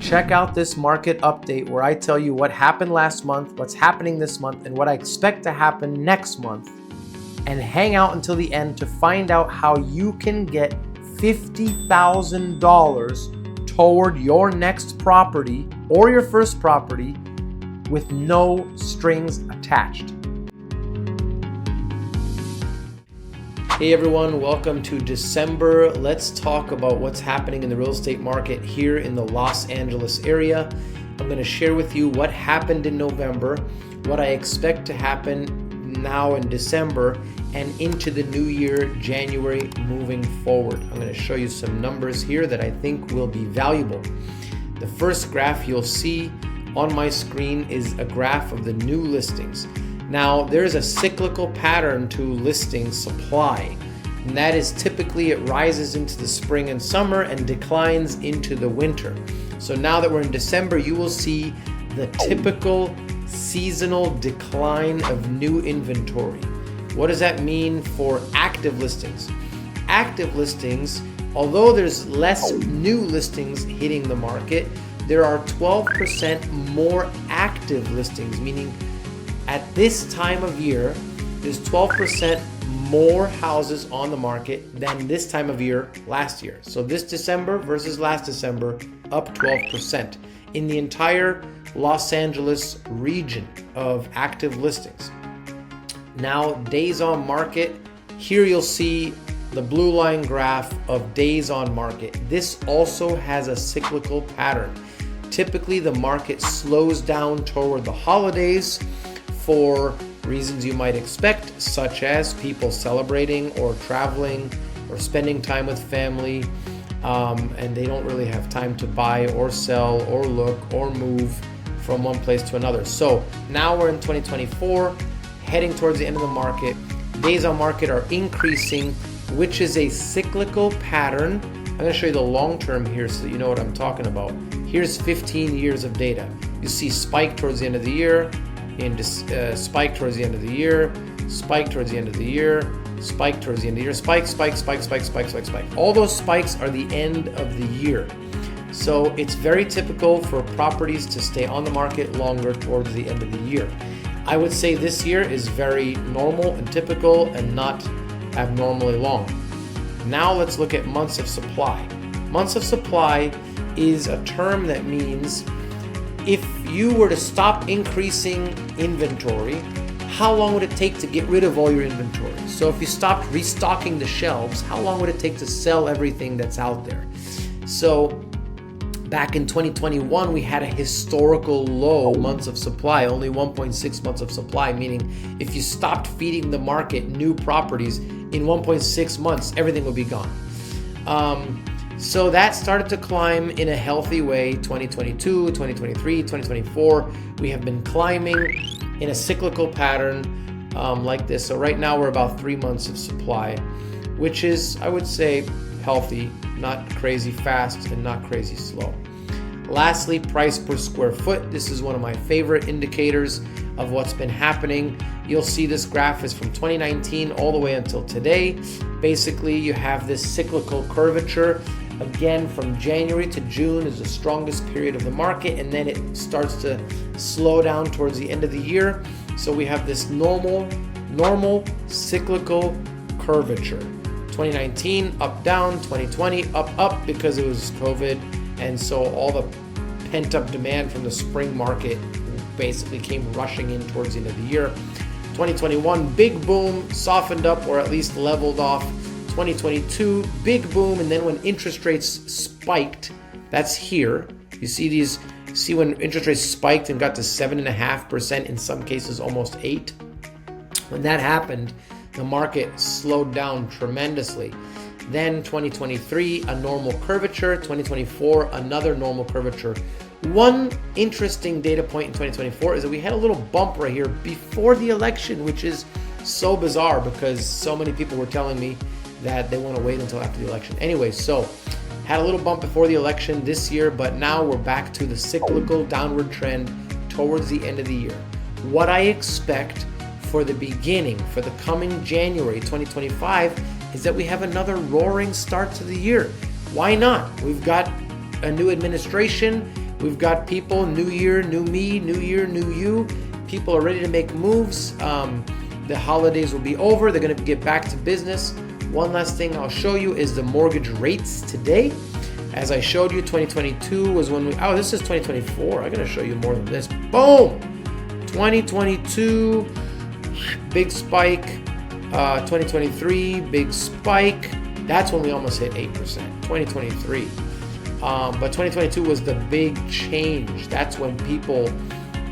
Check out this market update where I tell you what happened last month, what's happening this month, and what I expect to happen next month. And hang out until the end to find out how you can get $50,000 toward your next property or your first property with no strings attached. Hey everyone, welcome to December. Let's talk about what's happening in the real estate market here in the Los Angeles area. I'm going to share with you what happened in November, what I expect to happen now in December, and into the new year, January, moving forward. I'm going to show you some numbers here that I think will be valuable. The first graph you'll see on my screen is a graph of the new listings. Now, there's a cyclical pattern to listing supply, and that is typically it rises into the spring and summer and declines into the winter. So now that we're in December, you will see the typical seasonal decline of new inventory. What does that mean for active listings? Active listings, although there's less new listings hitting the market, there are 12% more active listings, meaning at this time of year, there's 12% more houses on the market than this time of year last year. So this December versus last December, up 12% in the entire Los Angeles region of active listings. Now, days on market, here you'll see the blue line graph of days on market. This also has a cyclical pattern. Typically, the market slows down toward the holidays for reasons you might expect, such as people celebrating or traveling or spending time with family, and they don't really have time to buy or sell or look or move from one place to another. So now we're in 2024, heading towards the end of the market. Days on market are increasing, which is a cyclical pattern. I'm going to show you the long term here so that you know what I'm talking about. Here's 15 years of data. You see spike towards the end of the year, spike towards the end of the year, spike towards the end of the year, spike towards the end of the year, spike. All those spikes are the end of the year. So it's very typical for properties to stay on the market longer towards the end of the year. I would say this year is very normal and typical and not abnormally long. Now let's look at months of supply. Months of supply is a term that means if you were to stop increasing inventory, how long would it take to get rid of all your inventory? So if you stopped restocking the shelves, how long would it take to sell everything that's out there? So back in 2021, we had a historical low months of supply, only 1.6 months of supply, meaning if you stopped feeding the market new properties in 1.6 months, everything would be gone. So that started to climb in a healthy way. 2022, 2023, 2024, we have been climbing in a cyclical pattern like this. So right now we're about 3 months of supply, which is, I would say, healthy, not crazy fast and not crazy slow. Lastly, price per square foot. This is one of my favorite indicators of what's been happening. You'll see this graph is from 2019 all the way until today. Basically, you have this cyclical curvature. Again, from January to June is the strongest period of the market, and then it starts to slow down towards the end of the year. So we have this normal cyclical curvature. 2019 up down, 2020 up because it was COVID, and so all the pent-up demand from the spring market basically came rushing in towards the end of the year. 2021 big boom, softened up or at least leveled off. 2022 big boom, and then when interest rates spiked, that's here. You see when interest rates spiked and got to 7.5%, in some cases almost 8%. When that happened, the market slowed down tremendously. Then 2023, a normal curvature. 2024, another normal curvature. One interesting data point in 2024 is that we had a little bump right here before the election, which is so bizarre because so many people were telling me that they want to wait until after the election. Anyway, so had a little bump before the election this year, but now we're back to the cyclical downward trend towards the end of the year. What I expect for the coming January 2025 is that we have another roaring start to the year. Why not? We've got a new administration. We've got people, new year, new me, new year, new you. People are ready to make moves. The holidays will be over. They're going to get back to business. One last thing I'll show you is the mortgage rates today. As I showed you, 2022 was when we, oh, this is 2024. I'm going to show you more than this. Boom! 2022, big spike. 2023, big spike. That's when we almost hit 8%, 2023. But 2022 was the big change. That's when people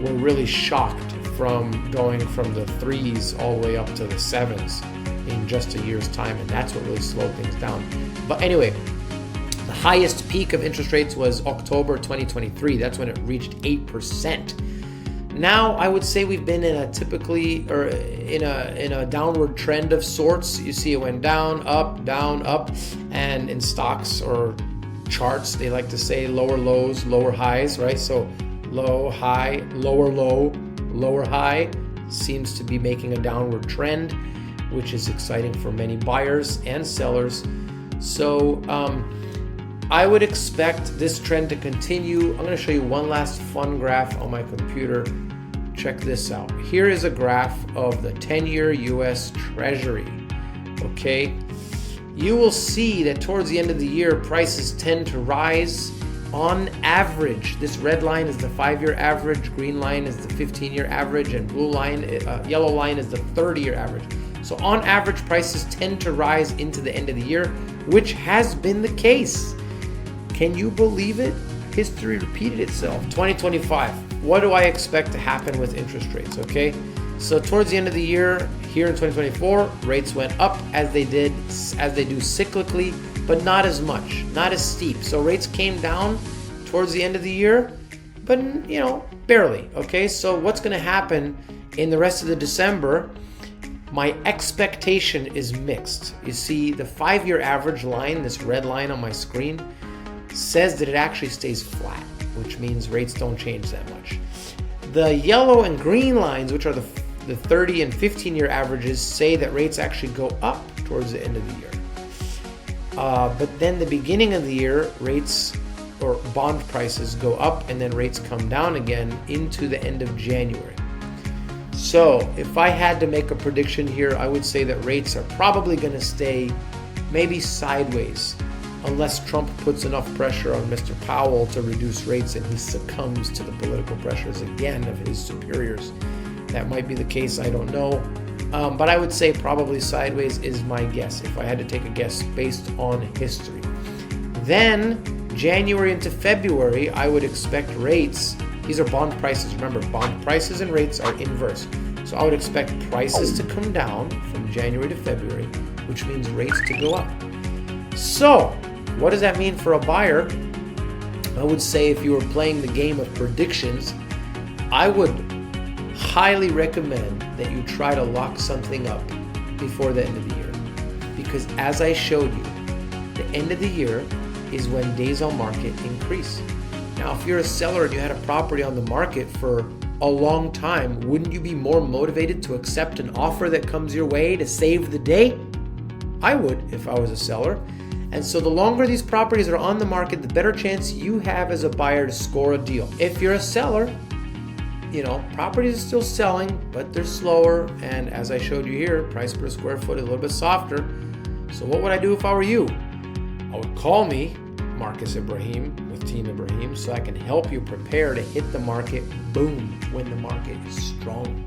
were really shocked from going from the 3s all the way up to the 7s in just a year's time, and that's what really slowed things down. But anyway, the highest peak of interest rates was October 2023. That's when it reached 8%. Now I would say we've been in a typically, or in a downward trend of sorts. You see it went down, up, and in stocks or charts, they like to say lower lows, lower highs, right? So low, high, lower low, lower high seems to be making a downward trend, which is exciting for many buyers and sellers. So I would expect this trend to continue. I'm going to show you one last fun graph on my computer. Check this out. Here is a graph of the 10-year US Treasury. Okay, you will see that towards the end of the year, prices tend to rise on average. This red line is the 5-year average, green line is the 15-year average, and yellow line is the 30-year average. So on average, prices tend to rise into the end of the year, which has been the case. Can you believe it? History repeated itself. 2025, what do I expect to happen with interest rates, okay? So towards the end of the year, here in 2024, rates went up as they do cyclically, but not as much, not as steep. So rates came down towards the end of the year, but barely, okay? So what's gonna happen in the rest of the December? My expectation is mixed. You see, the 5-year average line, this red line on my screen, says that it actually stays flat, which means rates don't change that much. The yellow and green lines, which are the 30 and 15-year averages, say that rates actually go up towards the end of the year. But then the beginning of the year, rates or bond prices go up and then rates come down again into the end of January. So if I had to make a prediction here, I would say that rates are probably going to stay maybe sideways, unless Trump puts enough pressure on Mr. Powell to reduce rates and he succumbs to the political pressures again of his superiors. That might be the case, I don't know. But I would say probably sideways is my guess, if I had to take a guess based on history. Then, January into February, I would expect rates, these are bond prices, remember, bond prices and rates are inverse. So I would expect prices to come down from January to February, which means rates to go up. So, what does that mean for a buyer? I would say if you were playing the game of predictions, I would highly recommend that you try to lock something up before the end of the year. Because as I showed you, the end of the year is when days on market increase. Now, if you're a seller and you had a property on the market for a long time, wouldn't you be more motivated to accept an offer that comes your way to save the day? I would if I was a seller. And so the longer these properties are on the market, the better chance you have as a buyer to score a deal. If you're a seller, properties are still selling, but they're slower. And as I showed you here, price per square foot is a little bit softer. So what would I do if I were you? I would call me, Marcus Ibrahim with Team Ibrahim, so I can help you prepare to hit the market, boom, when the market is strong.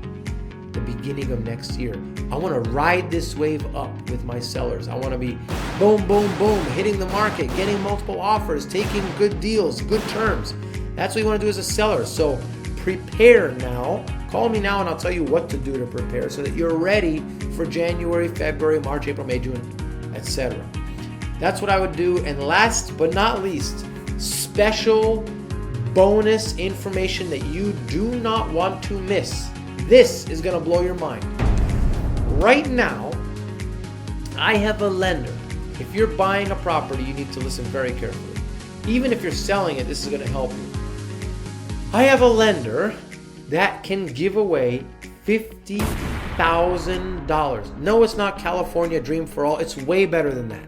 The beginning of next year. I want to ride this wave up with my sellers. I want to be boom, boom, boom, hitting the market, getting multiple offers, taking good deals, good terms. That's what you want to do as a seller. So prepare now. Call me now and I'll tell you what to do to prepare so that you're ready for January, February, March, April, May, June, etc. That's what I would do. And last but not least, special bonus information that you do not want to miss. This is going to blow your mind. Right now, I have a lender. If you're buying a property, you need to listen very carefully. Even if you're selling it, this is going to help you. I have a lender that can give away $50,000. No, it's not California Dream for All. It's way better than that.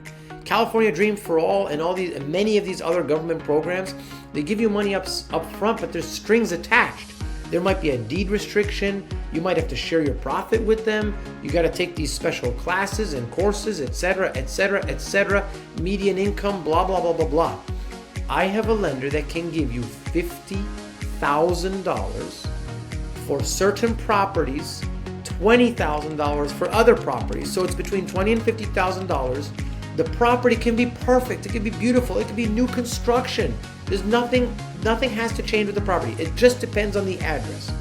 California Dream for All and many of these other government programs, they give you money up front, but there's strings attached. There might be a deed restriction. You might have to share your profit with them. You got to take these special classes and courses, etc., etc., etc. Median income, blah, blah, blah, blah, blah. I have a lender that can give you $50,000 for certain properties, $20,000 for other properties. So it's between $20,000 and $50,000. The property can be perfect. It can be beautiful. It can be new construction. There's nothing has to change with the property. It just depends on the address.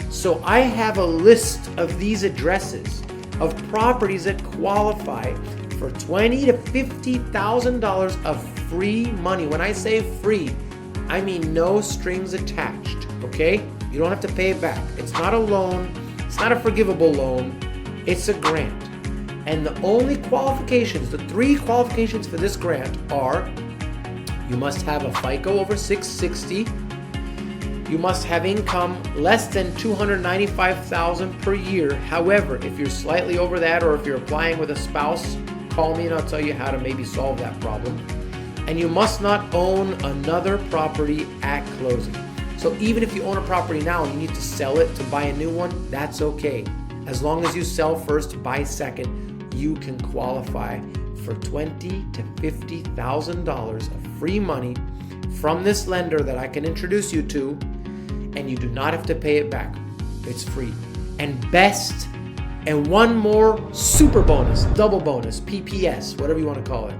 So I have a list of these addresses of properties that qualify for $20,000 to $50,000 of free money. When I say free, I mean no strings attached, okay? You don't have to pay it back. It's not a loan. It's not a forgivable loan. It's a grant. And the only qualifications, the 3 qualifications for this grant are: you must have a FICO over 660. You must have income less than $295,000 per year. However, if you're slightly over that, or if you're applying with a spouse, call me and I'll tell you how to maybe solve that problem. And you must not own another property at closing. So even if you own a property now and you need to sell it to buy a new one, that's okay. As long as you sell first, buy second, you can qualify for $20,000 to $50,000 of free money from this lender that I can introduce you to, and you do not have to pay it back. It's free. And one more super bonus, double bonus, PPS, whatever you want to call it.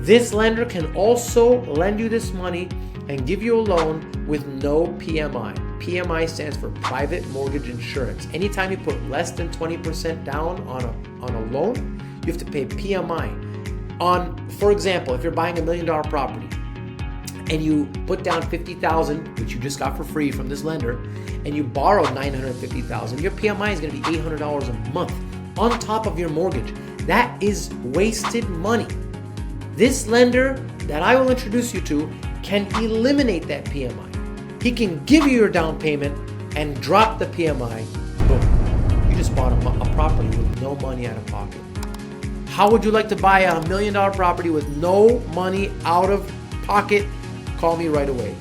This lender can also lend you this money and give you a loan with no PMI. PMI stands for Private Mortgage Insurance. Anytime you put less than 20% down on a loan, you have to pay PMI. For example, if you're buying $1 million property and you put down $50,000, which you just got for free from this lender, and you borrow $950,000, your PMI is going to be $800 a month on top of your mortgage. That is wasted money. This lender that I will introduce you to can eliminate that PMI. He can give you your down payment and drop the PMI. Boom. You just bought a property with no money out of pocket. How would you like to buy a $1 million property with no money out of pocket? Call me right away.